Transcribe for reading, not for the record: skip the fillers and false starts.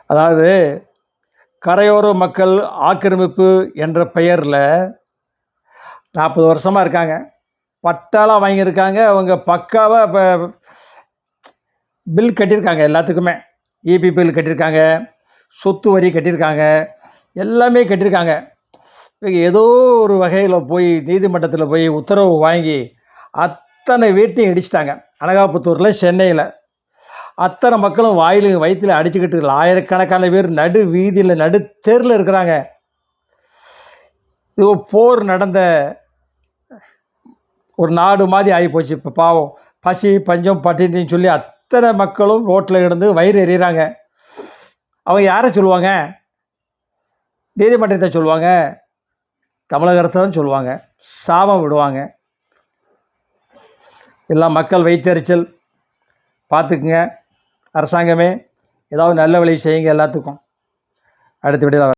அதாவது கரையோர மக்கள் ஆக்கிரமிப்பு என்ற பெயரில் 40 வருஷமாக இருக்காங்க. பட்டாலாம் வாங்கியிருக்காங்க. அவங்க பக்காவாக இப்போ பில் கட்டியிருக்காங்க. எல்லாத்துக்குமே இபி பில் கட்டியிருக்காங்க, சொத்து வரி கட்டியிருக்காங்க, எல்லாமே கட்டியிருக்காங்க. ஏதோ ஒரு வகையில் போய் நீதிமன்றத்தில் போய் உத்தரவு வாங்கி அத்தனை வீட்டையும் இடிச்சிட்டாங்க. அனகாபுத்தூரில், சென்னையில் அத்தனை மக்களும் வயிற்றில் அடிச்சுக்கிட்டு ஆயிரக்கணக்கான பேர் நடு வீதியில் நடு தெருவில் இருக்கிறாங்க. இது போர் நடந்த ஒரு நாடு மாதிரி ஆகிப்போச்சு. இப்போ பாவம் பசி பஞ்சம் பட்டினின்னு சொல்லி அத்தனை மக்களும் ரோட்டில் கிடந்து வயிறு எறிகிறாங்க. அவங்க யாரை சொல்லுவாங்க? நீதிமன்றத்தை சொல்லுவாங்க, தமிழக அரசை தான் சொல்லுவாங்க, சாபம் விடுவாங்க. எல்லாம் மக்கள் வைத்தறிச்சல். பார்த்துக்குங்க, அரசாங்கமே ஏதாவது நல்ல வழி செய்யுங்க எல்லாத்துக்கும். அடுத்த வீடியோவில்